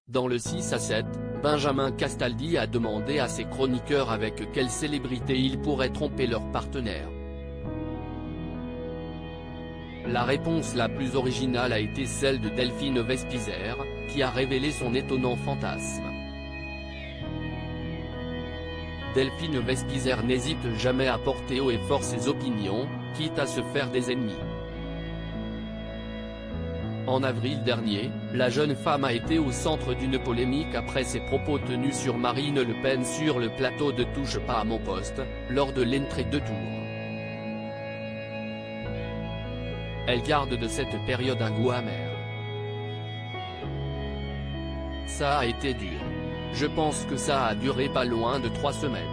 Dans le 6 à 7, Benjamin Castaldi a demandé à ses chroniqueurs avec quelle célébrité ils pourraient tromper leur partenaire. La réponse la plus originale a été celle de Delphine Vespizer, qui a révélé son étonnant fantasme. Delphine Vespizer n'hésite jamais à porter haut et fort ses opinions, quitte à se faire des ennemis. En avril dernier, la jeune femme a été au centre d'une polémique après ses propos tenus sur Marine Le Pen sur le plateau de Touche pas à mon poste, lors de l'entre-deux tours. Elle garde de cette période un goût amer. Ça a été dur. Je pense que ça a duré pas loin de 3 semaines.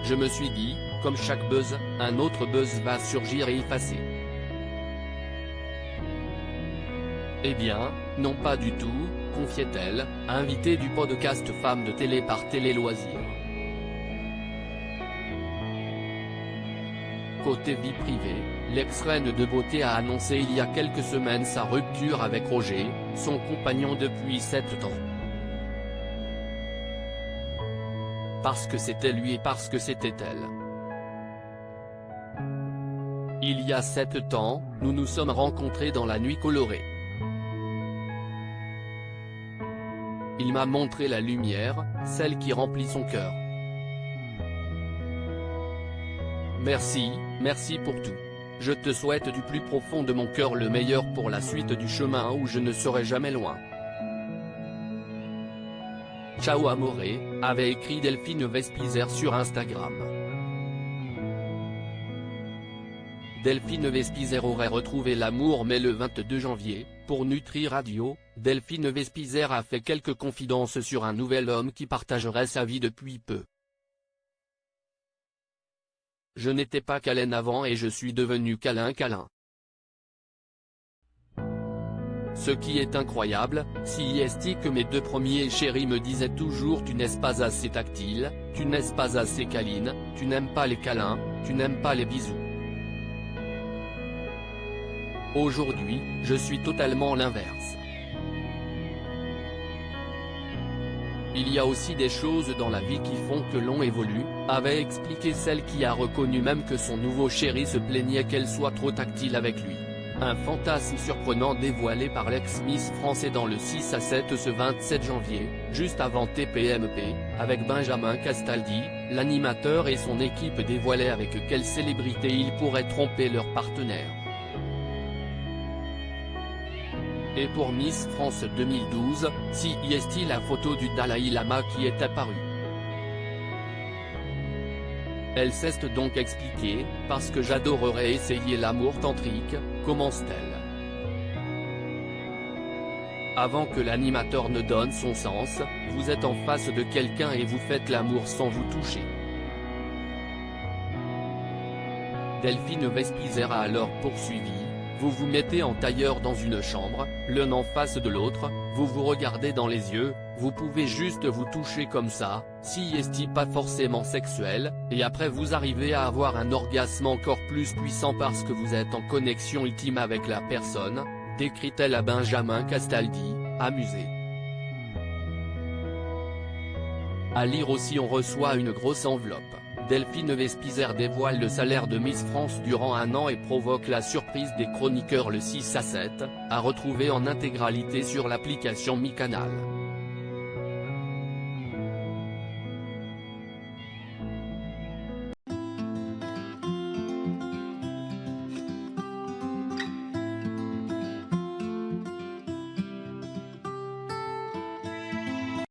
Je me suis dit, comme chaque buzz, un autre buzz va surgir et effacer. Eh bien, non pas du tout, confiait-elle, invitée du podcast Femmes de télé par Télé Loisirs. Côté vie privée, l'ex-reine de beauté a annoncé il y a quelques semaines sa rupture avec Roger, son compagnon depuis 7 ans. Parce que c'était lui et parce que c'était elle. Il y a 7 ans, nous nous sommes rencontrés dans la nuit colorée. Il m'a montré la lumière, celle qui remplit son cœur. Merci, merci pour tout. Je te souhaite du plus profond de mon cœur le meilleur pour la suite du chemin où je ne serai jamais loin. Ciao amore, avait écrit Delphine Vespizer sur Instagram. Delphine Vespizer aurait retrouvé l'amour mais le 22 janvier, pour Nutri Radio, Delphine Vespizer a fait quelques confidences sur un nouvel homme qui partagerait sa vie depuis peu. Je n'étais pas câlin avant et je suis devenu câlin. Ce qui est incroyable, si est que mes 2 premiers chéris me disaient toujours tu n'es pas assez tactile, tu n'es pas assez câline, tu n'aimes pas les câlins, tu n'aimes pas les bisous. Aujourd'hui, je suis totalement l'inverse. Il y a aussi des choses dans la vie qui font que l'on évolue, avait expliqué celle qui a reconnu même que son nouveau chéri se plaignait qu'elle soit trop tactile avec lui. Un fantasme surprenant dévoilé par l'ex-Miss France dans le 6 à 7 ce 27 janvier, juste avant TPMP, avec Benjamin Castaldi, l'animateur et son équipe dévoilaient avec quelle célébrité ils pourraient tromper leur partenaire. Et pour Miss France 2012, si est-il la photo du Dalai Lama qui est apparue. Elle s'est donc expliquée, parce que j'adorerais essayer l'amour tantrique, commence-t-elle. Avant que l'animateur ne donne son sens, vous êtes en face de quelqu'un et vous faites l'amour sans vous toucher. Delphine Vespizer a alors poursuivi. Vous vous mettez en tailleur dans une chambre, l'un en face de l'autre, vous vous regardez dans les yeux, vous pouvez juste vous toucher comme ça, si est pas forcément sexuel, et après vous arrivez à avoir un orgasme encore plus puissant parce que vous êtes en connexion ultime avec la personne, décrit-elle à Benjamin Castaldi, amusé. À lire aussi on reçoit une grosse enveloppe. Delphine Vespizer dévoile le salaire de Miss France durant 1 an et provoque la surprise des chroniqueurs le 6 à 7, à retrouver en intégralité sur l'application Mi Canal.